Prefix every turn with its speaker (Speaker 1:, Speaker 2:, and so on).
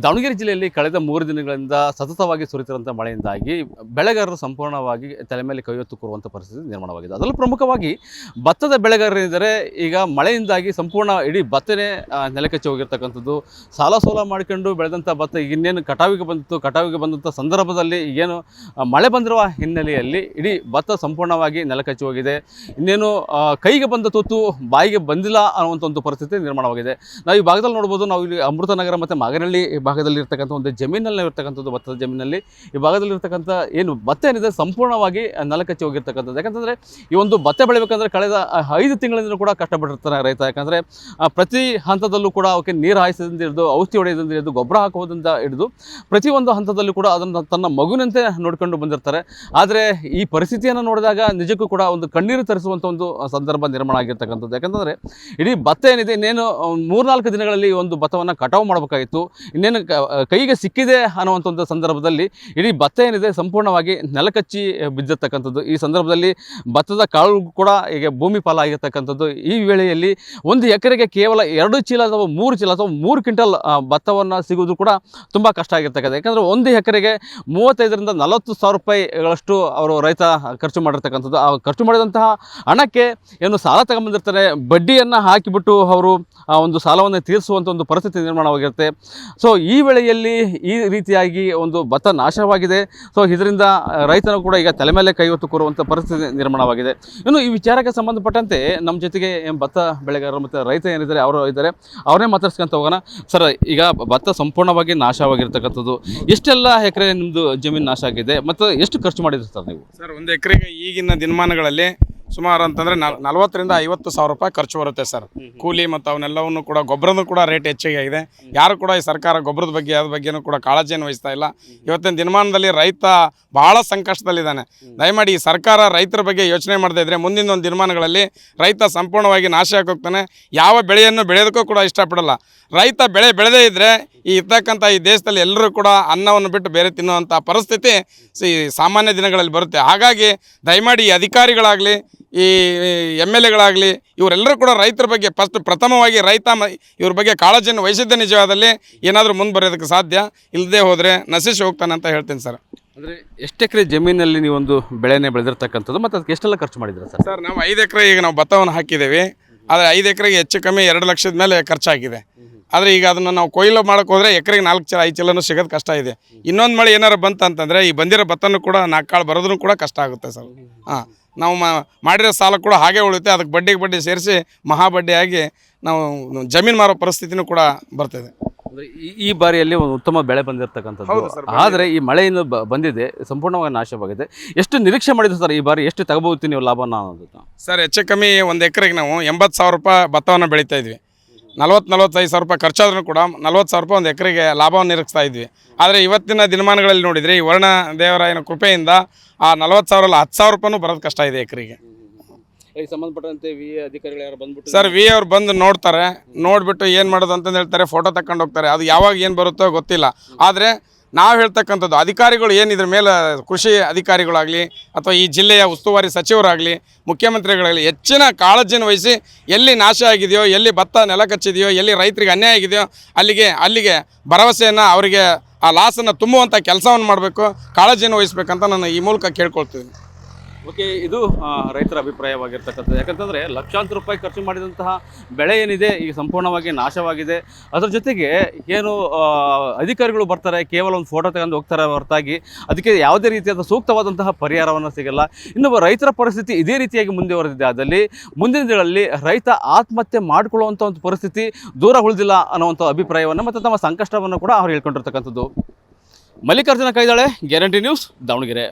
Speaker 1: ದಾವಣಗೆರೆ ಜಿಲ್ಲೆಯಲ್ಲಿ ಕಳೆದ 3 ದಿನಗಳಿಂದ ಸತತವಾಗಿ ಸುರಿತಿರುವಂಥ ಮಳೆಯಿಂದಾಗಿ ಬೆಳೆಗಾರರು ಸಂಪೂರ್ಣವಾಗಿ ತಲೆ ಮೇಲೆ ಕೈ ಹೊತ್ತು ಕೂರುವಂಥ ಪರಿಸ್ಥಿತಿ ನಿರ್ಮಾಣವಾಗಿದೆ. ಅದರಲ್ಲೂ ಪ್ರಮುಖವಾಗಿ ಭತ್ತದ ಬೆಳೆಗಾರರಿದ್ದರೆ ಈಗ ಮಳೆಯಿಂದಾಗಿ ಸಂಪೂರ್ಣ ಇಡೀ ಭತ್ತನೇ ನೆಲಕಚ್ಚಿ ಹೋಗಿರ್ತಕ್ಕಂಥದ್ದು. ಸಾಲ ಸೋಲ ಮಾಡಿಕೊಂಡು ಬೆಳೆದಂಥ ಭತ್ತ ಇನ್ನೇನು ಕಟಾವಿಗೆ ಬಂದಂಥ ಸಂದರ್ಭದಲ್ಲಿ ಏನು ಮಳೆ ಬಂದಿರುವ ಹಿನ್ನೆಲೆಯಲ್ಲಿ ಇಡೀ ಭತ್ತ ಸಂಪೂರ್ಣವಾಗಿ ನೆಲಕಚ್ಚಿ ಹೋಗಿದೆ. ಇನ್ನೇನು ಕೈಗೆ ಬಂದ ತುತ್ತು ಬಾಯಿಗೆ ಬಂದಿಲ್ಲ ಅನ್ನುವಂಥ ಒಂದು ಪರಿಸ್ಥಿತಿ ನಿರ್ಮಾಣವಾಗಿದೆ. ನಾವು ಈ ಭಾಗದಲ್ಲಿ ನೋಡ್ಬೋದು, ನಾವು ಇಲ್ಲಿ ಅಮೃತನಗರ ಮತ್ತು ಮಾಗನಹಳ್ಳಿ ಭಾಗದಲ್ಲಿ ಇರ್ತಕ್ಕಂಥ ಒಂದು ಜಮೀನಲ್ಲಿ ಇರ್ತಕ್ಕಂಥದ್ದು, ಭತ್ತದ ಜಮೀನಲ್ಲಿ ಈ ಭಾಗದಲ್ಲಿ ಇರ್ತಕ್ಕಂಥ ಏನು ಭತ್ತ ಏನಿದೆ ಸಂಪೂರ್ಣವಾಗಿ ನೆಲಕಚ್ಚಿ ಹೋಗಿರ್ತಕ್ಕಂಥದ್ದು. ಯಾಕಂತಂದರೆ ಈ ಒಂದು ಭತ್ತ ಬೆಳಿಬೇಕಂದ್ರೆ ಕಳೆದ 5 ತಿಂಗಳಿಂದ ಕೂಡ ಕಷ್ಟಪಟ್ಟಿರ್ತಾನೆ ರೈತ. ಯಾಕಂದರೆ ಪ್ರತಿ ಹಂತದಲ್ಲೂ ಕೂಡ ಅವಕ್ಕೆ ನೀರು ಹಾಯಿಸೋದ್ರಿಂದ ಹಿಡಿದು, ಔಷಧಿ ಹೊಡೆಯೋದ್ರಿಂದ ಹಿಡಿದು, ಗೊಬ್ಬರ ಹಾಕೋದ್ರಿಂದ ಹಿಡಿದು ಪ್ರತಿಯೊಂದು ಹಂತದಲ್ಲೂ ಕೂಡ ಅದನ್ನು ತನ್ನ ಮಗುವಿನಂತೆ ನೋಡ್ಕೊಂಡು ಬಂದಿರ್ತಾರೆ. ಆದರೆ ಈ ಪರಿಸ್ಥಿತಿಯನ್ನು ನೋಡಿದಾಗ ನಿಜಕ್ಕೂ ಕೂಡ ಒಂದು ಕಣ್ಣೀರು ತರಿಸುವಂಥ ಒಂದು ಸಂದರ್ಭ ನಿರ್ಮಾಣ ಆಗಿರ್ತಕ್ಕಂಥದ್ದು. ಯಾಕಂತಂದರೆ ಇಡೀ ಭತ್ತ ಏನಿದೆ ಇನ್ನೇನು 3-4 ದಿನಗಳಲ್ಲಿ ಒಂದು ಭತ್ತವನ್ನು ಕಟಾವು ಮಾಡಬೇಕಾಗಿತ್ತು. ಇನ್ನೇನು ಕೈಗೆ ಸಿಕ್ಕಿದೆ ಅನ್ನುವಂಥ ಒಂದು ಸಂದರ್ಭದಲ್ಲಿ ಇಡೀ ಭತ್ತ ಏನಿದೆ ಸಂಪೂರ್ಣವಾಗಿ ನೆಲಕಚ್ಚಿ ಬಿದ್ದಿರ್ತಕ್ಕಂಥದ್ದು. ಈ ಸಂದರ್ಭದಲ್ಲಿ ಭತ್ತದ ಕಾಳು ಕೂಡ ಈಗ ಭೂಮಿ ಪಾಲಾಗಿರ್ತಕ್ಕಂಥದ್ದು. ಈ ವೇಳೆಯಲ್ಲಿ 1 ಎಕರೆಗೆ ಕೇವಲ 2 ಚೀಲ ಅಥವಾ 3 ಚೀಲ ಅಥವಾ 3 ಕ್ವಿಂಟಲ್ ಭತ್ತವನ್ನು ಸಿಗುವುದು ಕೂಡ ತುಂಬ ಕಷ್ಟ ಆಗಿರ್ತಕ್ಕಂಥದ್ದು. ಯಾಕಂದರೆ 1 ಎಕರೆಗೆ 35,000ರಿಂದ 40,000 ರೂಪಾಯಿಗಳಷ್ಟು ಅವರು ರೈತ ಖರ್ಚು ಮಾಡಿರ್ತಕ್ಕಂಥದ್ದು. ಆ ಖರ್ಚು ಮಾಡಿದಂತಹ ಹಣಕ್ಕೆ ಏನು ಸಾಲ ತಗೊಂಬಂದಿರ್ತಾರೆ, ಬಡ್ಡಿಯನ್ನು ಹಾಕಿಬಿಟ್ಟು ಅವರು ಆ ಒಂದು ಸಾಲವನ್ನು ತೀರಿಸುವಂಥ ಒಂದು ಪರಿಸ್ಥಿತಿ ನಿರ್ಮಾಣವಾಗಿರುತ್ತೆ. ಸೊ ಈ ವೇಳೆಯಲ್ಲಿ ಈ ರೀತಿಯಾಗಿ ಒಂದು ಭತ್ತ ನಾಶವಾಗಿದೆ. ಸೊ ಇದರಿಂದ ರೈತನು ಕೂಡ ಈಗ ತಲೆ ಮೇಲೆ ಕೈ ಹೊತ್ತು ಕೂರುವಂಥ ಪರಿಸ್ಥಿತಿ ನಿರ್ಮಾಣವಾಗಿದೆ. ಇನ್ನು ಈ ವಿಚಾರಕ್ಕೆ ಸಂಬಂಧಪಟ್ಟಂತೆ ನಮ್ಮ ಜೊತೆಗೆ ಭತ್ತ ಬೆಳೆಗಾರರು ಮತ್ತು ರೈತ ಏನಿದ್ದಾರೆ ಅವರು ಇದ್ದಾರೆ, ಅವರೇ ಮಾತಾಡ್ಸ್ಕೊಂತ ಹೋಗೋಣ. ಸರ್, ಈಗ ಭತ್ತ ಸಂಪೂರ್ಣವಾಗಿ ನಾಶವಾಗಿರ್ತಕ್ಕಂಥದ್ದು, ಎಷ್ಟೆಲ್ಲ ಎಕರೆ ನಿಮ್ಮದು ಜಮೀನು ನಾಶ ಆಗಿದೆ ಮತ್ತು ಎಷ್ಟು ಖರ್ಚು ಮಾಡಿದ್ರಿ ಸರ್ ನೀವು?
Speaker 2: ಸರ್, 1 ಎಕರೆಗೆ ಈಗಿನ ದಿನಮಾನಗಳಲ್ಲಿ ಸುಮಾರು ಅಂತಂದರೆ 40,000ರಿಂದ 50,000 ರೂಪಾಯಿ ಖರ್ಚು ಬರುತ್ತೆ ಸರ್. ಕೂಲಿ ಮತ್ತು ಅವನ್ನೆಲ್ಲವನ್ನು ಕೂಡ ಗೊಬ್ಬರದ ಕೂಡ ರೇಟ್ ಹೆಚ್ಚಿಗೆ ಆಗಿದೆ. ಯಾರು ಕೂಡ ಈ ಸರ್ಕಾರ ಗೊಬ್ಬರದ ಬಗ್ಗೆ ಅದ್ರ ಬಗ್ಗೆನೂ ಕೂಡ ಕಾಳಜಿಯನ್ನು ವಹಿಸ್ತಾ ಇಲ್ಲ. ಇವತ್ತಿನ ದಿನಮಾನದಲ್ಲಿ ರೈತ ಭಾಳ ಸಂಕಷ್ಟದಲ್ಲಿದ್ದಾನೆ. ದಯಮಾಡಿ ಈ ಸರ್ಕಾರ ರೈತರ ಬಗ್ಗೆ ಯೋಚನೆ ಮಾಡದೇ ಇದ್ದರೆ ಮುಂದಿನ ಒಂದು ದಿನಮಾನಗಳಲ್ಲಿ ರೈತ ಸಂಪೂರ್ಣವಾಗಿ ನಾಶ ಆಗೋಗ್ತಾನೆ. ಯಾವ ಬೆಳೆಯನ್ನು ಬೆಳೆಯೋದಕ್ಕೂ ಕೂಡ ಇಷ್ಟಪಡಲ್ಲ. ರೈತ ಬೆಳೆದೇ ಇದ್ದರೆ ಇರ್ತಕ್ಕಂಥ ಈ ದೇಶದಲ್ಲಿ ಎಲ್ಲರೂ ಕೂಡ ಅನ್ನವನ್ನು ಬಿಟ್ಟು ಬೇರೆ ತಿನ್ನುವಂಥ ಪರಿಸ್ಥಿತಿ ಸಾಮಾನ್ಯ ದಿನಗಳಲ್ಲಿ ಬರುತ್ತೆ. ಹಾಗಾಗಿ ದಯಮಾಡಿ ಈ ಅಧಿಕಾರಿಗಳಾಗಲಿ, ಈ MLAಗಳಾಗಲಿ, ಇವರೆಲ್ಲರೂ ಕೂಡ ರೈತರ ಬಗ್ಗೆ ಪ್ರಥಮವಾಗಿ ರೈತ ಇವ್ರ ಬಗ್ಗೆ ಕಾಳಜಿಯನ್ನು ವಹಿಸಿದ್ದ ನಿಜವಾದಲ್ಲಿ ಏನಾದರೂ ಮುಂದೆ ಬರೋದಕ್ಕೆ ಸಾಧ್ಯ. ಇಲ್ಲದೆ ಹೋದರೆ ನಶಿಸಿ ಹೋಗ್ತಾನೆ ಅಂತ ಹೇಳ್ತೀನಿ ಸರ್.
Speaker 1: ಅಂದರೆ ಎಷ್ಟು ಎಕರೆ ಜಮೀನಲ್ಲಿ ನೀವೊಂದು ಬೆಳೆನೇ ಬೆಳೆದಿರ್ತಕ್ಕಂಥದ್ದು ಮತ್ತು ಅದಕ್ಕೆ ಎಷ್ಟೆಲ್ಲ ಖರ್ಚು ಮಾಡಿದ್ದೀರಾ ಸರ್?
Speaker 2: ಸರ್, ನಾವು 5 ಎಕರೆ ಈಗ ನಾವು ಭತ್ತವನ್ನು ಹಾಕಿದ್ದೇವೆ. ಆದರೆ 5 ಎಕರೆಗೆ ಹೆಚ್ಚು ಕಮ್ಮಿ 2 ಲಕ್ಷದ ಮೇಲೆ ಖರ್ಚಾಗಿದೆ. ಆದರೆ ಈಗ ಅದನ್ನು ನಾವು ಕೊಯ್ಲು ಮಾಡೋಕೆ ಹೋದರೆ ಎಕರೆಗೆ 4 ಚೀಲ 5 ಚೀಲನೂ ಸಿಗೋದು ಕಷ್ಟ ಇದೆ. ಇನ್ನೊಂದು ಮಳೆ ಏನಾರು ಬಂತಂತಂದರೆ ಈ ಬಂದಿರೋ ಭತ್ತನೂ ಕೂಡ 4 ಕಾಳು ಬರೋದನ್ನು ಕೂಡ ಕಷ್ಟ ಆಗುತ್ತೆ ಸರ್. ನಾವು ಮಾಡಿರೋ ಸಾಲ ಕೂಡ ಹಾಗೆ ಉಳಿಯುತ್ತೆ. ಅದಕ್ಕೆ ಬಡ್ಡಿ ಸೇರಿಸಿ ಮಹಾಬಡ್ಡಿಯಾಗಿ ನಾವು ಜಮೀನು ಮಾರೋ ಪರಿಸ್ಥಿತಿನೂ ಕೂಡ ಬರ್ತಿದೆ.
Speaker 1: ಈ ಬಾರಿಯಲ್ಲಿ ಒಂದು ಉತ್ತಮ ಬೆಳೆ ಬಂದಿರತಕ್ಕಂಥದ್ದು, ಆದರೆ ಈ ಮಳೆಯನ್ನು ಬಂದಿದೆ, ಸಂಪೂರ್ಣವಾಗಿ ನಾಶವಾಗಿದೆ. ಎಷ್ಟು ನಿರೀಕ್ಷೆ ಮಾಡಿದ್ರು ಸರ್ ಈ ಬಾರಿ? ಎಷ್ಟು ತಗೋಬಹುದು ನೀವು ಲಾಭನ ಅನ್ನೋದು?
Speaker 2: ಸರ್, ಹೆಚ್ಚು ಕಮ್ಮಿ 1 ಎಕರೆಗೆ ನಾವು 80,000 ರೂಪಾಯಿ ಭತ್ತವನ್ನು ಬೆಳೀತಾ ಇದ್ವಿ. 40-45,000 ರೂಪಾಯಿ ಖರ್ಚಾದ್ರೂ ಕೂಡ 40,000 ರೂಪಾಯಿ 1 ಎಕರೆಗೆ ಲಾಭವನ್ನು ನಿರೀಕ್ಷಿಸ್ತಾ ಇದ್ವಿ. ಆದರೆ ಇವತ್ತಿನ ದಿನಮಾನಗಳಲ್ಲಿ ನೋಡಿದರೆ ಈ ವರ್ಣ ದೇವರಾಯನ ಕೃಪೆಯಿಂದ ಆ 40,000 10,000 ರೂಪಾಯಿನೂ ಬರೋದು ಕಷ್ಟ ಇದೆ ಎಕರೆಗೆ.
Speaker 1: ಸಂಬಂಧಪಟ್ಟಂತೆ ಅಧಿಕಾರಿಗಳು ಯಾರು ಬಂದ್ಬಿಟ್ಟು
Speaker 2: ಸರ್, ಅವ್ರು ಬಂದು ನೋಡ್ತಾರೆ. ನೋಡಿಬಿಟ್ಟು ಏನು ಮಾಡೋದು ಅಂತಂದು ಹೇಳ್ತಾರೆ, ಫೋಟೋ ತಗೊಂಡು ಹೋಗ್ತಾರೆ. ಅದು ಯಾವಾಗ ಏನು ಬರುತ್ತೋ ಗೊತ್ತಿಲ್ಲ. ಆದರೆ ನಾವು ಹೇಳ್ತಕ್ಕಂಥದ್ದು ಅಧಿಕಾರಿಗಳು ಏನು ಇದ್ರ ಮೇಲೆ ಕೃಷಿ ಅಧಿಕಾರಿಗಳಾಗಲಿ ಅಥವಾ ಈ ಜಿಲ್ಲೆಯ ಉಸ್ತುವಾರಿ ಸಚಿವರಾಗಲಿ, ಮುಖ್ಯಮಂತ್ರಿಗಳಾಗಲಿ ಹೆಚ್ಚಿನ ಕಾಳಜಿಯನ್ನು ವಹಿಸಿ ಎಲ್ಲಿ ನಾಶ ಆಗಿದೆಯೋ, ಎಲ್ಲಿ ಭತ್ತ ನೆಲಕಚ್ಚಿದೆಯೋ, ಎಲ್ಲಿ ರೈತರಿಗೆ ಅನ್ಯಾಯ ಆಗಿದೆಯೋ ಅಲ್ಲಿಗೆ ಭರವಸೆಯನ್ನು, ಅವರಿಗೆ ಆ ಲಾಸನ್ನು ತುಂಬುವಂಥ ಕೆಲಸವನ್ನು ಮಾಡಬೇಕು, ಕಾಳಜಿಯನ್ನು ವಹಿಸಬೇಕಂತ ನಾನು ಈ ಮೂಲಕ ಕೇಳ್ಕೊಳ್ತೀನಿ.
Speaker 1: ಓಕೆ, ಇದು ರೈತರ ಅಭಿಪ್ರಾಯವಾಗಿರ್ತಕ್ಕಂಥದ್ದು. ಯಾಕಂತಂದರೆ ಲಕ್ಷಾಂತರ ರೂಪಾಯಿ ಖರ್ಚು ಮಾಡಿದಂತಹ ಬೆಳೆ ಏನಿದೆ ಈಗ ಸಂಪೂರ್ಣವಾಗಿ ನಾಶವಾಗಿದೆ. ಅದರ ಜೊತೆಗೆ ಏನು ಅಧಿಕಾರಿಗಳು ಬರ್ತಾರೆ, ಕೇವಲ ಒಂದು ಫೋಟೋ ತಗೊಂಡು ಹೋಗ್ತಾರೆ ಹೊರತಾಗಿ ಅದಕ್ಕೆ ಯಾವುದೇ ರೀತಿಯಾದ ಸೂಕ್ತವಾದಂತಹ ಪರಿಹಾರವನ್ನು ಸಿಗಲ್ಲ. ಇನ್ನು ರೈತರ ಪರಿಸ್ಥಿತಿ ಇದೇ ರೀತಿಯಾಗಿ ಮುಂದುವರೆದಿದೆ. ಅದರಲ್ಲಿ ಮುಂದಿನ ದಿನಗಳಲ್ಲಿ ರೈತ ಆತ್ಮಹತ್ಯೆ ಮಾಡಿಕೊಳ್ಳುವಂಥ ಒಂದು ಪರಿಸ್ಥಿತಿ ದೂರ ಉಳಿದಿಲ್ಲ ಅನ್ನುವಂಥ ಅಭಿಪ್ರಾಯವನ್ನು ಮತ್ತು ತಮ್ಮ ಸಂಕಷ್ಟವನ್ನು ಕೂಡ ಅವ್ರು ಹೇಳ್ಕೊಂಡಿರ್ತಕ್ಕಂಥದ್ದು. Mallikarjuna Kaidale, guarantee news, Davanagere.